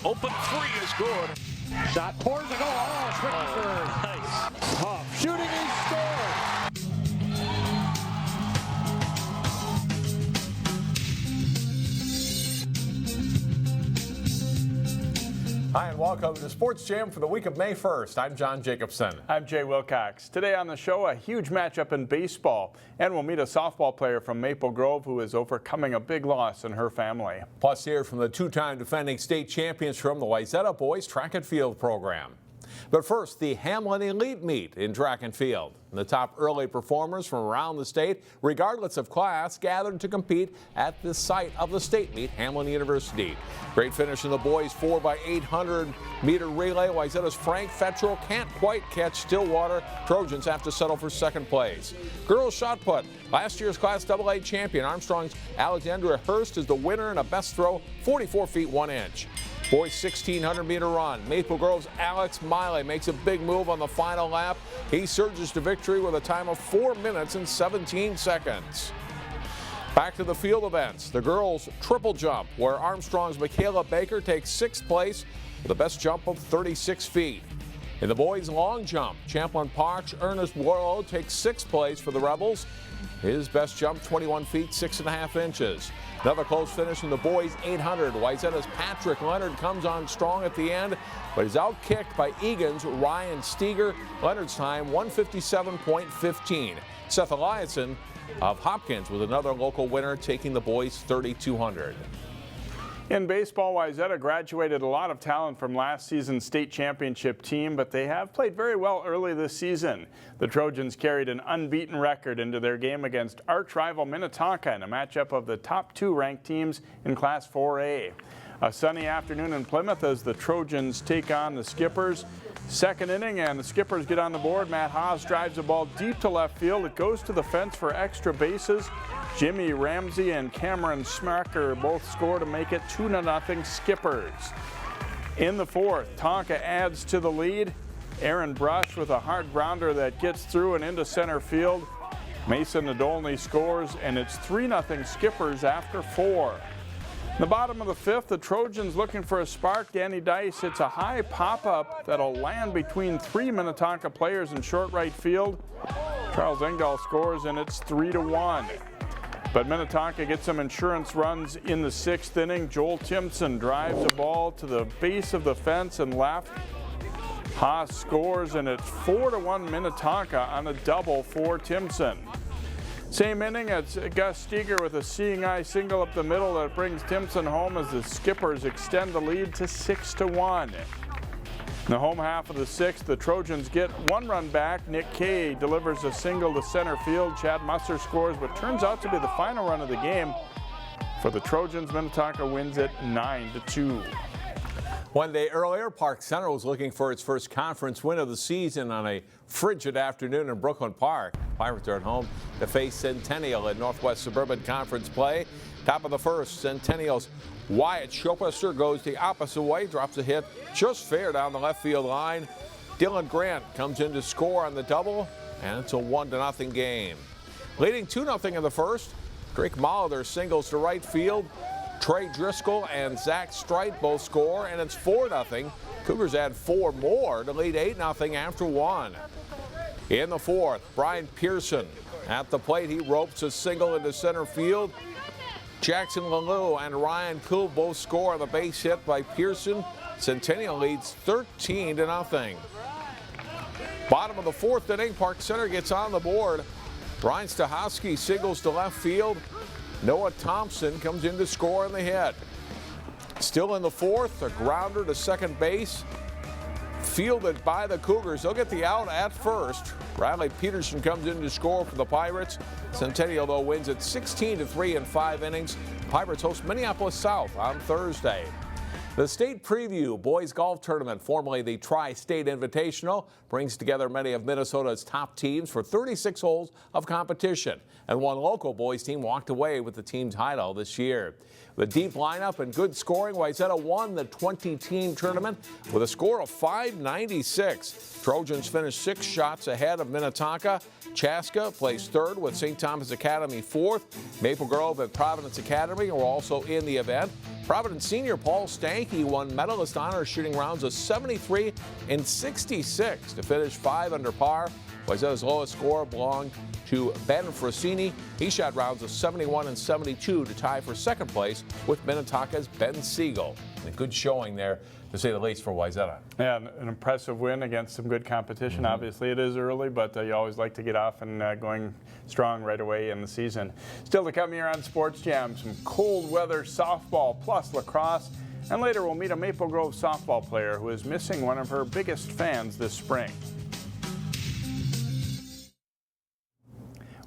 Open three is good. Shot pours a goal. Oh, Schwitzer. Nice. Tough shooting. He scores. Hi, and welcome to Sports Jam for the week of May 1st. I'm John Jacobson. I'm Jay Wilcox. Today on the show, a huge matchup in baseball, and we'll meet a softball player from Maple Grove who is overcoming a big loss in her family. Plus, here from the two-time defending state champions from the Wayzata boys track and field program. But first, the Hamline Elite Meet in track and field. The top early performers from around the state, regardless of class, gathered to compete at the site of the state meet, Hamline University. Great finish in the boys 4x800 meter relay. Wayzata's Frank Fettrell can't quite catch Stillwater. Trojans have to settle for second place. Girls shot put. Last year's Class AA champion Armstrong's Alexandria Hurst is the winner in a best throw, 44 feet 1 inch. Boys 1,600 meter run. Maple Grove's Alex Miley makes a big move on the final lap. He surges to victory with a time of 4 minutes and 17 seconds. Back to the field events. The girls triple jump, where Armstrong's Michaela Baker takes 6th place with a best jump of 36 feet. In the boys long jump, Champlain Park's Ernest Warlow takes 6th place for the Rebels. His best jump 21 feet 6.5 inches. Another close finish in the boys 800. Wayzata's Patrick Leonard comes on strong at the end, but is outkicked by Egan's Ryan Steger. Leonard's time 157.15. Seth Eliasson of Hopkins with another local winner, taking the boys 3,200. In baseball, Wayzata graduated a lot of talent from last season's state championship team, but they have played very well early this season. The Trojans carried an unbeaten record into their game against arch rival Minnetonka in a matchup of the top 2 ranked teams in Class 4A. A sunny afternoon in Plymouth as the Trojans take on the Skippers. Second inning, and the Skippers get on the board. Matt Haas drives the ball deep to left field. It goes to the fence for extra bases. Jimmy Ramsey and Cameron Smacker both score to make it 2-0 Skippers. In the fourth, Tonka adds to the lead. Aaron Brush with a hard grounder that gets through and into center field. Mason Nadolny scores, and it's 3-0 Skippers after 4. In the bottom of the fifth, the Trojans looking for a spark. Danny Dice hits a high pop-up that'll land between 3 Minnetonka players in short right field. Charles Engdahl scores, and it's 3-1. But Minnetonka gets some insurance runs in the 6th inning. Joel Timpson drives the ball to the base of the fence and left. Haas scores, and it's 4-1 Minnetonka on a double for Timpson. Same inning, it's Gus Steger with a seeing eye single up the middle that brings Timpson home as the Skippers extend the lead to 6-1. In the home half of the 6th, the Trojans get 1 run back. Nick Kay delivers a single to center field. Chad Musser scores, but turns out to be the final run of the game. For the Trojans, Minnetonka wins it 9-2. 1 day earlier, Park Center was looking for its first conference win of the season on a frigid afternoon in Brooklyn Park. Pirates are at home to face Centennial in Northwest Suburban Conference play. Top of the first, Centennial's Wyatt Schopisser goes the opposite way, drops a hit just fair down the left field line. Dylan Grant comes in to score on the double, and it's a 1-0 game. Leading 2-0 in the first, Drake Molitor singles to right field. Trey Driscoll and Zach Streit both score, and it's 4-0. Cougars add 4 more to lead 8-0 after 1. In the fourth, Brian Pearson at the plate. He ropes a single into center field. Jackson Lalou and Ryan Kuhl both score on the base hit by Pearson. Centennial leads 13-0. Bottom of the 4th inning, Park Center gets on the board. Brian Stahowski singles to left field. Noah Thompson comes in to score on the hit. Still in the 4th, a grounder to second base. Fielded by the Cougars. They'll get the out at first. Riley Peterson comes in to score for the Pirates. Centennial, though, wins at 16-3 in 5 innings. Pirates host Minneapolis South on Thursday. The State Preview Boys Golf Tournament, formerly the Tri-State Invitational, brings together many of Minnesota's top teams for 36 holes of competition. And one local boys team walked away with the team title this year. With a deep lineup and good scoring, Wayzata won the 20-team tournament with a score of 596. Trojans finished 6 shots ahead of Minnetonka. Chaska placed 3rd with St. Thomas Academy 4th. Maple Grove and Providence Academy were also in the event. Providence senior Paul Stank Yankee won medalist honors, shooting rounds of 73 and 66 to finish 5 under par. Wayzata's lowest score belonged to Ben Frosini. He shot rounds of 71 and 72 to tie for second place with Minnetonka's Ben Siegel. And a good showing there, to say the least, for Wayzata. Yeah, an impressive win against some good competition. Obviously, it is early, but you always like to get off and going strong right away in the season. Still to come here on Sports Jam, some cold weather softball plus lacrosse. And later we'll meet a Maple Grove softball player who is missing one of her biggest fans this spring.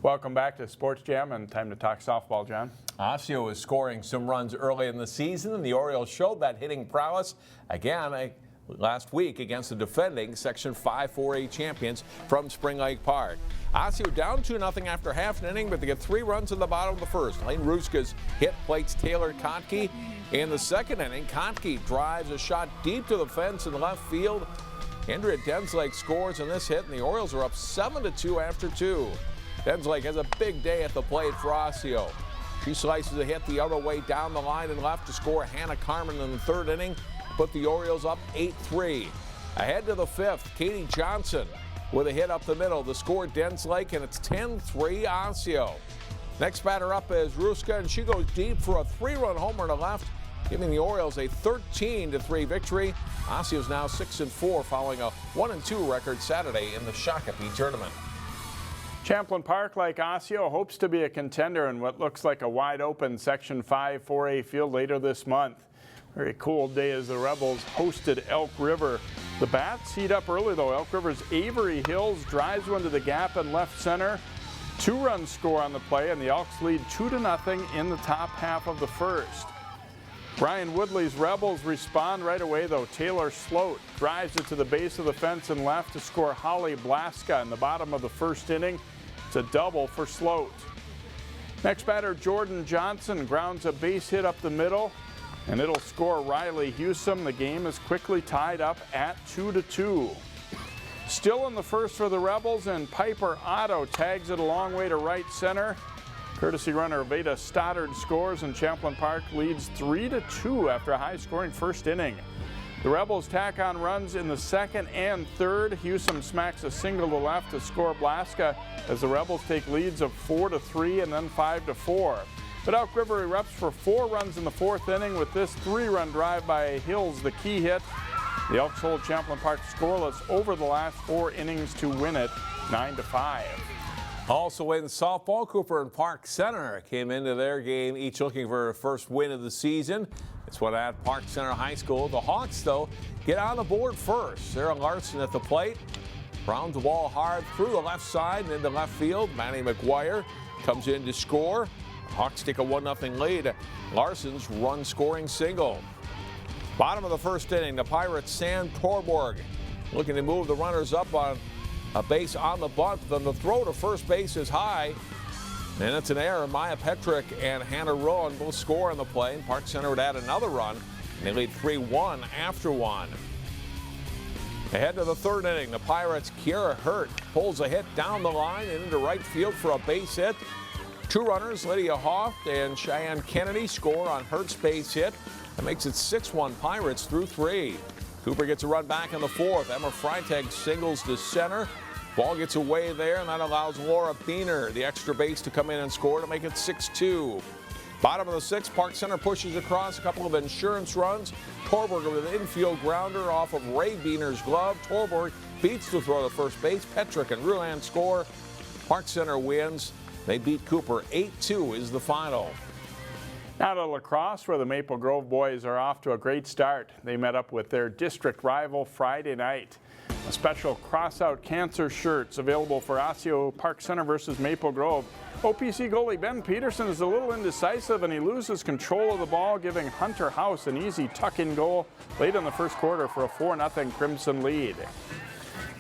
Welcome back to Sports Jam, and time to talk softball, John. Osseo is scoring some runs early in the season, and the Orioles showed that hitting prowess again last week against the defending Section 5-4A champions from Spring Lake Park. Osseo down 2-0 after half an inning, but they get 3 runs in the bottom of the first. Lane Ruska's hit plates Taylor Kontke. In the second inning, Kontke drives a shot deep to the fence in left field. Andrea Denslake scores in this hit, and the Orioles are up 7-2 after 2. Denslake has a big day at the plate for Osseo. She slices a hit the other way down the line and left to score Hannah Carmen in the third inning, put the Orioles up 8-3. Ahead to the fifth, Katie Johnson with a hit up the middle to score Denslake, and it's 10-3 Osseo. Next batter up is Ruska, and she goes deep for a 3-run homer to left, giving the Orioles a 13-3 victory. Osseo is now 6-4 following a 1-2 record Saturday in the Shakopee tournament. Champlain Park, like Osseo, hopes to be a contender in what looks like a wide-open Section 5-4A field later this month. Very cool day as the Rebels hosted Elk River. The Bats heat up early, though. Elk River's Avery Hills drives one to the gap in left center. 2-run score on the play, and the Elks lead 2-0 in the top half of the first. Brian Woodley's Rebels respond right away, though. Taylor Sloat drives it to the base of the fence and left to score Holly Blaska in the bottom of the first inning. It's a double for Sloat. Next batter, Jordan Johnson grounds a base hit up the middle, and it'll score Riley Hewsome. The game is quickly tied up at 2-2. Still in the first for the Rebels, and Piper Otto tags it a long way to right center. Courtesy runner Veda Stoddard scores, and Champlain Park leads 3-2 after a high-scoring first inning. The Rebels tack on runs in the second and third. Hewsome smacks a single to left to score Blaska as the Rebels take leads of 4-3 and then 5-4. But Elk River erupts for 4 runs in the fourth inning with this 3-run drive by Hills, the key hit. The Elks hold Champlain Park scoreless over the last 4 innings to win it 9-5. Also in softball, Cooper and Park Center came into their game each looking for a first win of the season. It's one at Park Center High School. The Hawks, though, get on the board first. Sarah Larson at the plate. Rounds the ball hard through the left side and into left field. Manny McGuire comes in to score. Hawks take a 1-0 lead. Larson's run-scoring single. Bottom of the first inning, the Pirates' Sam Torborg looking to move the runners up on a base on the bunt. Then the throw to first base is high, and it's an error. Maya Petrick and Hannah Roehl both score on the play. Park Center would add another run, and they lead 3-1 after 1. Ahead to the third inning, the Pirates' Kiera Hurt pulls a hit down the line and into right field for a base hit. 2 runners, Lydia Hoff and Cheyenne Kennedy, score on Hurt's base hit. That makes it 6-1 Pirates through 3. Cooper gets a run back in the fourth. Emma Freitag singles to center. Ball gets away there, and that allows Laura Beener, the extra base, to come in and score to make it 6-2. Bottom of the sixth, Park Center pushes across a couple of insurance runs. Torborg with an infield grounder off of Ray Beener's glove. Torborg beats the throw to first base. Petrick and Ruland score. Park Center wins. They beat Cooper. 8-2 is the final. Now to lacrosse, where the Maple Grove boys are off to a great start. They met up with their district rival Friday night. A special cross-out cancer shirts available for Osseo Park Center versus Maple Grove. OPC goalie Ben Peterson is a little indecisive, and he loses control of the ball, giving Hunter House an easy tuck-in goal late in the first quarter for a 4-0 Crimson lead.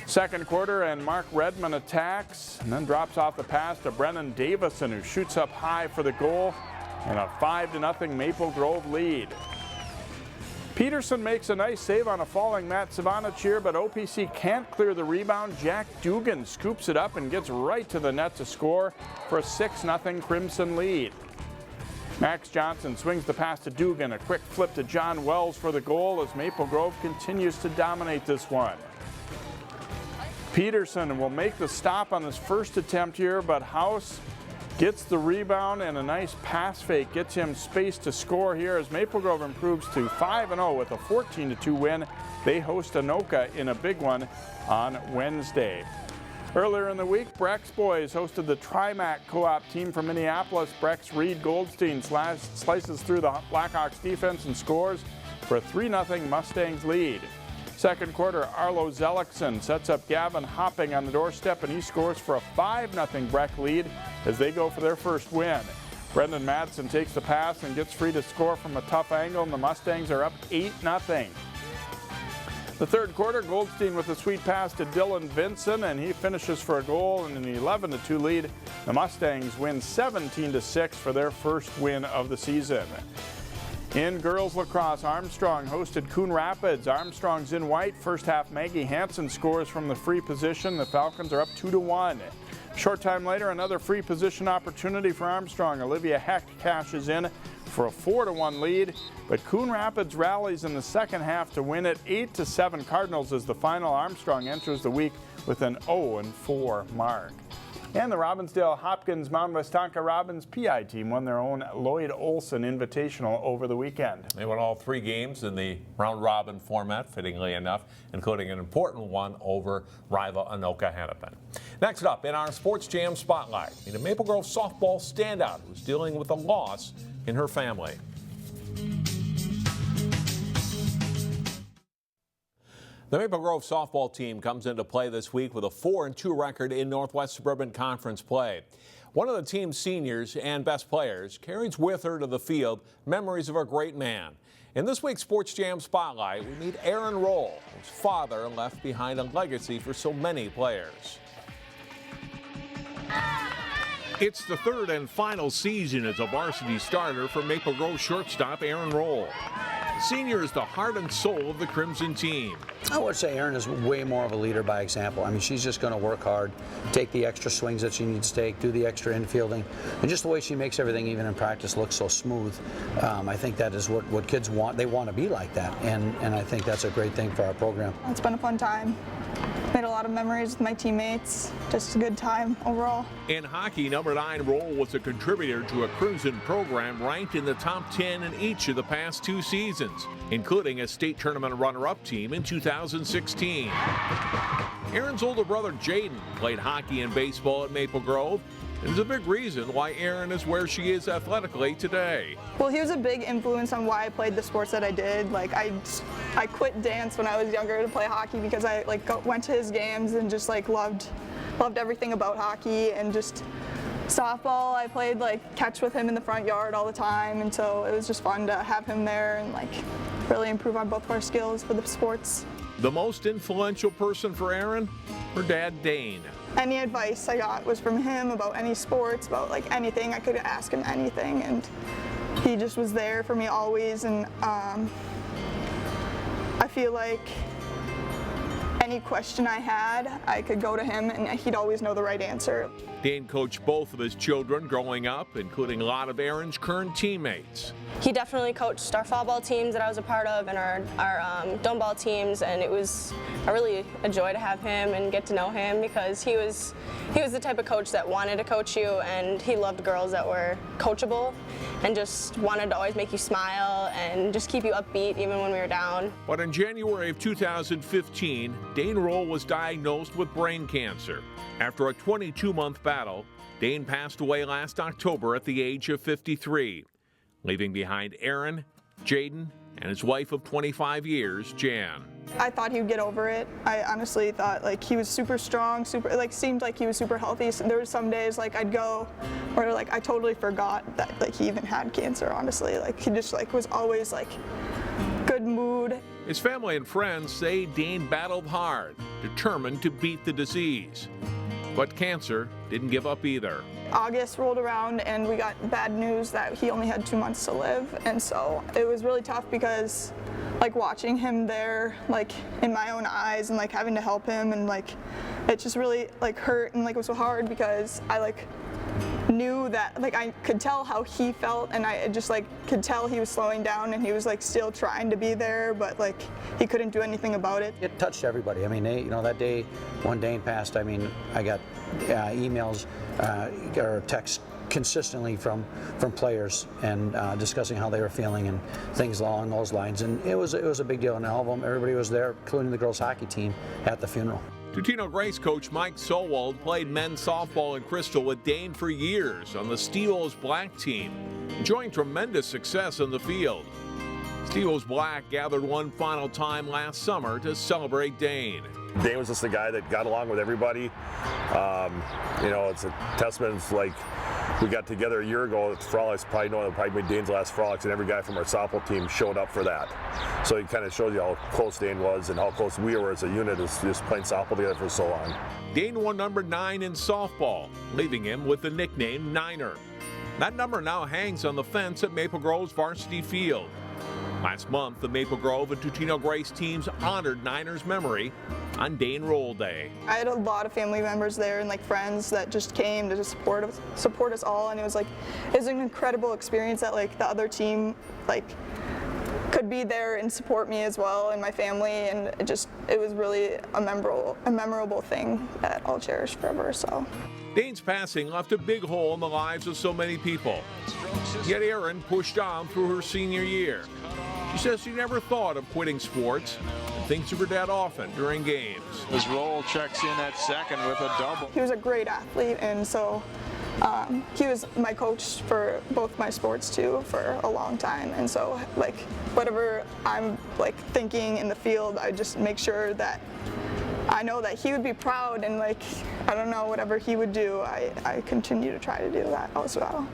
Second quarter, and Mark Redmond attacks and then drops off the pass to Brennan Davison, who shoots up high for the goal, and a 5-0 Maple Grove lead. Peterson makes a nice save on a falling Matt Savanachir, but OPC can't clear the rebound. Jack Dugan scoops it up and gets right to the net to score for a 6-0 Crimson lead. Max Johnson swings the pass to Dugan, a quick flip to John Wells for the goal as Maple Grove continues to dominate this one. Peterson will make the stop on his first attempt here, but House gets the rebound and a nice pass fake gets him space to score here as Maple Grove improves to 5-0 with a 14-2 win. They host Anoka in a big one on Wednesday. Earlier in the week, Breck's boys hosted the Trimac co-op team from Minneapolis. Breck's Reed Goldstein slices through the Blackhawks defense and scores for a 3-0 Mustangs lead. Second quarter, Arlo Zellickson sets up Gavin Hopping on the doorstep, and he scores for a 5-0 Breck lead as they go for their first win. Brendan Madsen takes the pass and gets free to score from a tough angle, and the Mustangs are up 8-0. The third quarter, Goldstein with a sweet pass to Dylan Vinson, and he finishes for a goal and an 11-2 lead. The Mustangs win 17-6 for their first win of the season. In girls lacrosse, Armstrong hosted Coon Rapids. Armstrong's in white. First half, Maggie Hansen scores from the free position. The Falcons are up 2-1. Short time later, another free position opportunity for Armstrong. Olivia Hecht cashes in for a 4-1 lead, but Coon Rapids rallies in the second half to win it 8-7 Cardinals as the final. Armstrong enters the week with an 0-4 mark. And the Robbinsdale Hopkins Mount Westonka Robbins PI team won their own Lloyd Olson Invitational over the weekend. They won all 3 games in the round-robin format, fittingly enough, including an important one over rival Anoka Hennepin. Next up in our Sports Jam Spotlight, meet a Maple Grove softball standout who's dealing with a loss in her family. The Maple Grove softball team comes into play this week with a 4-2 record in Northwest Suburban Conference play. One of the team's seniors and best players carries with her to the field memories of a great man. In this week's Sports Jam Spotlight, we meet Aaron Roehl, whose father left behind a legacy for so many players. It's the third and final season as a varsity starter for Maple Grove shortstop Aaron Roehl. Senior is the heart and soul of the Crimson team. I would say Erin is way more of a leader by example. I mean, she's just going to work hard, take the extra swings that she needs to take, do the extra infielding, and just the way she makes everything, even in practice, look so smooth. I think that is what kids want. They want to be like that, and I think that's a great thing for our program. It's been a fun time. Made a lot of memories with my teammates. Just a good time overall. In hockey, number 9 Roll was a contributor to a Crimson program ranked in the top 10 in each of the past 2 seasons, including a state tournament runner-up team in 2016. Aaron's older brother Jaden played hockey and baseball at Maple Grove, and is a big reason why Erin is where she is athletically today. Well, he was a big influence on why I played the sports that I did. Like I quit dance when I was younger to play hockey because I went to his games and just loved everything about hockey, and just softball. I played catch with him in the front yard all the time, and so it was just fun to have him there and really improve on both of our skills for the sports. The most influential person for Erin? Her dad, Dane. Any advice I got was from him about any sports, about anything. I could ask him anything, and he just was there for me always. And I feel like any question I had, I could go to him and he'd always know the right answer. Dane coached both of his children growing up, including a lot of Erin's current teammates. He definitely coached our fall ball teams that I was a part of and our dome ball teams, and it was really a joy to have him and get to know him, because he was the type of coach that wanted to coach you, and he loved girls that were coachable and just wanted to always make you smile and just keep you upbeat even when we were down. But in January of 2015, Dane Roll was diagnosed with brain cancer. After a 22-month battle, Dane passed away last October at the age of 53, leaving behind Erin, Jaden, and his wife of 25 years, Jan. I thought he would get over it. I honestly thought he was super strong, seemed like he was super healthy. So there were some days I'd go where I totally forgot that he even had cancer, honestly. He just was always good mood. His family and friends say Dane battled hard, determined to beat the disease. But cancer didn't give up either. August rolled around and we got bad news that he only had 2 months to live, and so it was really tough because watching him there in my own eyes and having to help him, and it just really hurt, and it was so hard because I knew that, like, I could tell how he felt, and I just like could tell he was slowing down, and he was like still trying to be there, but like he couldn't do anything about it. It touched everybody. I mean, that day when Dane passed, I mean, I got emails or texts consistently from players and discussing how they were feeling and things along those lines, and it was a big deal, and all of them, everybody was there, including the girls hockey team at the funeral. Tutino Grace coach Mike Solwald played men's softball in Crystal with Dane for years on the Steeles Black team, enjoying tremendous success on the field. Steeles Black gathered one final time last summer to celebrate Dane. Dane was just a guy that got along with everybody. It's a testament. Like, we got together a year ago at Frolics, probably made Dane's last Frolics, and every guy from our softball team showed up for that. So it kind of shows you how close Dane was and how close we were as a unit, just playing softball together for so long. Dane won number 9 in softball, leaving him with the nickname Niner. That number now hangs on the fence at Maple Grove's varsity field. Last month, the Maple Grove and Tutino Grace teams honored Niner's memory on Dane Roll Day. I had a lot of family members there and like friends that just came to just support us all, and it was an incredible experience that like the other team like could be there and support me as well and my family, and it was really a memorable thing that I'll cherish forever. So. Dane's passing left a big hole in the lives of so many people. Yet Erin pushed on through her senior year. She says she never thought of quitting sports and thinks of her dad often during games. As Roll checks in at second with a double. He was a great athlete, and so he was my coach for both my sports too for a long time, and so like whatever I'm like thinking in the field, I just make sure that I know that he would be proud, and like, I don't know, whatever he would do, I continue to try to do that as well.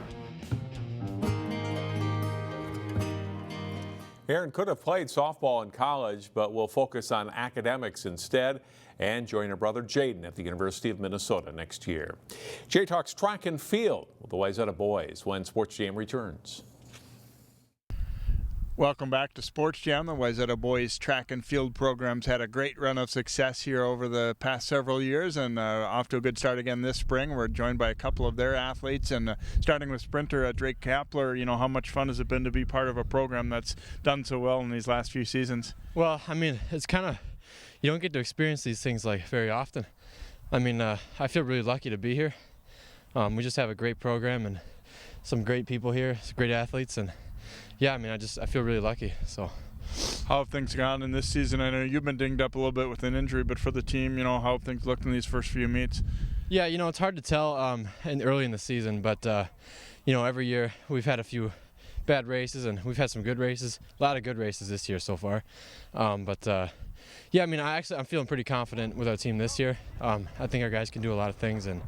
Erin could have played softball in college, but will focus on academics instead and join her brother Jaden at the University of Minnesota next year. Jay talks track and field with the Wayzata boys when Sports Jam returns. Welcome back to Sports Jam. The Wayzata boys track and field programs had a great run of success here over the past several years, and off to a good start again this spring. We're joined by a couple of their athletes, and starting with sprinter Drake Kapler. You know, how much fun has it been to be part of a program that's done so well in these last few seasons? Well, I mean, it's kind of, you don't get to experience these things like very often. I mean, I feel really lucky to be here. We just have a great program and some great people here, some great athletes, and yeah, I mean, I feel really lucky. So, how have things gone in this season? I know you've been dinged up a little bit with an injury, but for the team, you know, how have things looked in these first few meets? Yeah, you know, it's hard to tell early in the season, but you know, every year we've had a few bad races and we've had some good races. A lot of good races this year so far. Yeah, I mean, I'm feeling pretty confident with our team this year. I think our guys can do a lot of things, and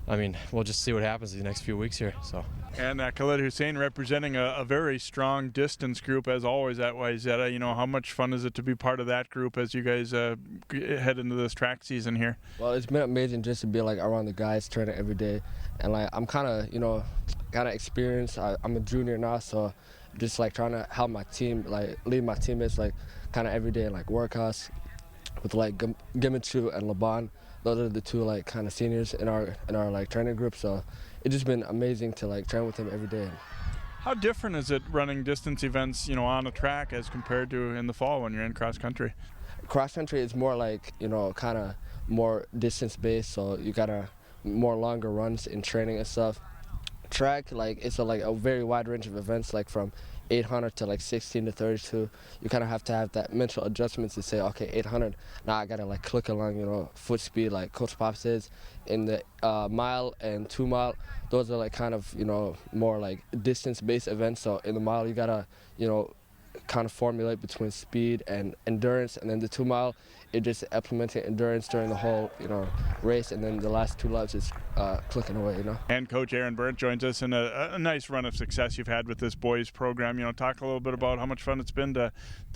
I mean, we'll just see what happens in the next few weeks here. So. And Khalid Hussein representing a very strong distance group as always at Wayzata. You know, how much fun is it to be part of that group as you guys head into this track season here? Well, it's been amazing just to be like around the guys training every day, and like I'm kind of experienced. I'm a junior now, so just like trying to help my team, like lead my teammates, like kind of every day, like workouts with like Gimichu and Laban. Those are the two like kind of seniors in our like training group, so it's just been amazing to like train with them every day. How different is it running distance events, you know, on a track as compared to in the fall when you're in cross country? Cross country is more like, you know, kind of more distance based, so you gotta more longer runs in training and stuff. Track, like it's a very wide range of events, like from 800 to like 16 to 32. You kind of have to have that mental adjustment to say, okay, 800, now I gotta like click along, you know, foot speed like Coach Pop says. In the mile and 2 mile, those are like kind of, you know, more like distance-based events. So in the mile, you gotta, you know, kind of formulate between speed and endurance, and then the 2 mile, it just implementing endurance during the whole, you know, race, and then the last 2 laps is clicking away, you know. And Coach Aaron Berndt joins us in a nice run of success you've had with this boys program. You know, talk a little bit about how much fun it's been to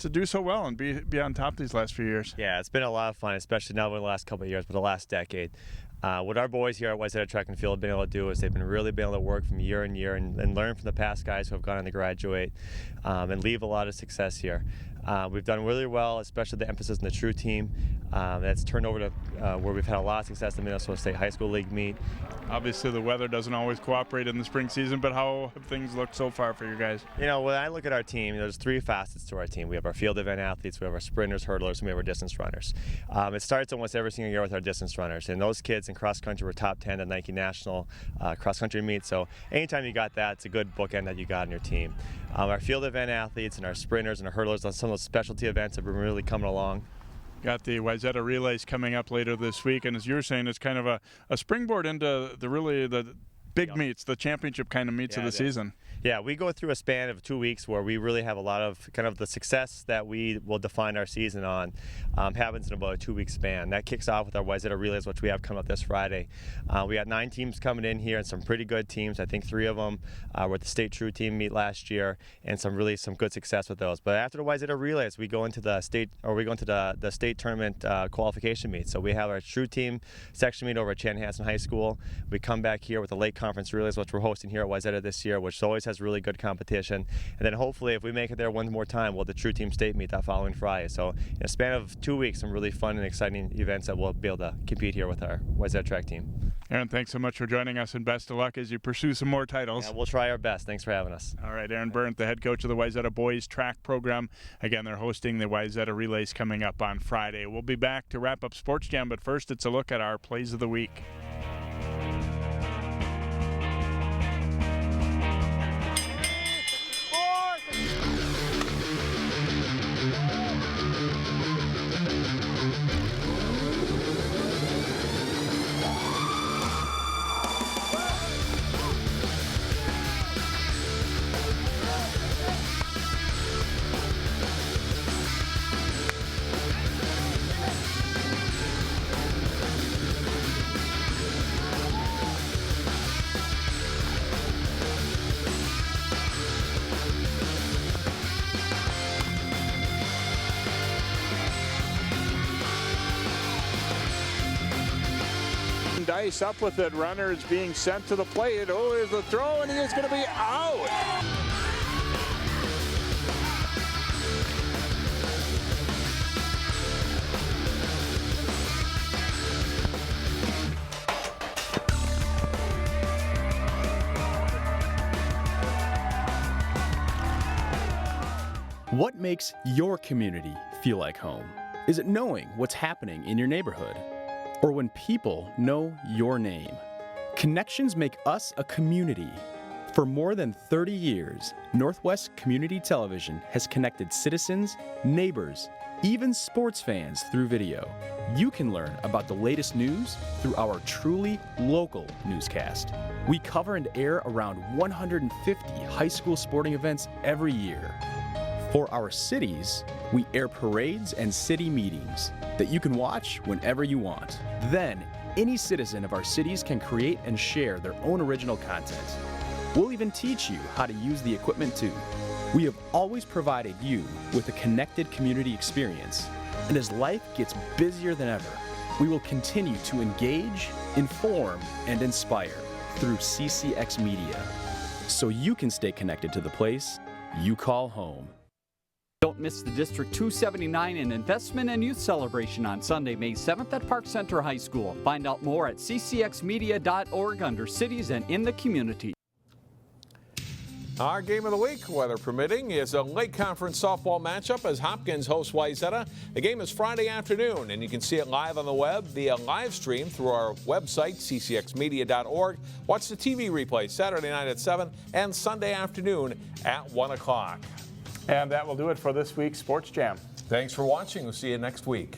do so well and be on top these last few years. Yeah, it's been a lot of fun, especially not only the last couple of years, but the last decade. What our boys here at Wayzata Track and Field have been able to do is they've been really able to work from year in year and learn from the past guys who have gone on to graduate and leave a lot of success here. We've done really well, especially the emphasis on the true team. That's turned over to where we've had a lot of success in the Minnesota State High School League meet. Obviously, the weather doesn't always cooperate in the spring season, but how have things looked so far for you guys? You know, when I look at our team, there's three facets to our team. We have our field event athletes, we have our sprinters, hurdlers, and we have our distance runners. It starts almost every single year with our distance runners, and those kids in cross country were top 10 at Nike National cross country meet. So anytime you got that, it's a good bookend that you got in your team. Our field event athletes and our sprinters and our hurdlers on some of those specialty events have been really coming along. Got the Wayzata relays coming up later this week, and as you were saying, it's kind of a springboard into the big meets, the championship kind of meets of the season. Yeah, we go through a span of 2 weeks where we really have a lot of kind of the success that we will define our season on happens in about a 2-week span. That kicks off with our Wayzata relays, which we have coming up this Friday. We got 9 teams coming in here and some pretty good teams. I think 3 of them were at the state true team meet last year, and some good success with those. But after the Wayzata relays, we go into the state tournament qualification meet. So we have our true team section meet over at Chanhassen High School. We come back here with the late conference relays, which we're hosting here at Wayzata this year, which always has really good competition. And then hopefully, if we make it there one more time, we'll have the true team state meet that following Friday. So in a span of 2 weeks, some really fun and exciting events that we'll be able to compete here with our Wayzata track team. Aaron, thanks so much for joining us, and best of luck as you pursue some more titles. Yeah, we'll try our best. Thanks for having us. All right, Aaron Berndt, the head coach of the Wayzata boys track program. Again, they're hosting the Wayzata relays coming up on Friday. We'll be back to wrap up Sports Jam, but first it's a look at our plays of the week. Dice up with it. Runner is being sent to the plate. Oh, there's the throw, and he is going to be out. What makes your community feel like home? Is it knowing what's happening in your neighborhood? Or when people know your name? Connections make us a community. For more than 30 years, Northwest Community Television has connected citizens, neighbors, even sports fans through video. You can learn about the latest news through our truly local newscast. We cover and air around 150 high school sporting events every year. For our cities, we air parades and city meetings that you can watch whenever you want. Then, any citizen of our cities can create and share their own original content. We'll even teach you how to use the equipment too. We have always provided you with a connected community experience. And as life gets busier than ever, we will continue to engage, inform, and inspire through CCX Media, so you can stay connected to the place you call home. Don't miss the District 279 and Investment and Youth Celebration on Sunday, May 7th at Park Center High School. Find out more at ccxmedia.org under Cities and in the Community. Our game of the week, weather permitting, is a late conference softball matchup as Hopkins hosts Wayzata. The game is Friday afternoon, and you can see it live on the web via live stream through our website, ccxmedia.org. Watch the TV replay Saturday night at 7 and Sunday afternoon at 1 o'clock. And that will do it for this week's Sports Jam. Thanks for watching. We'll see you next week.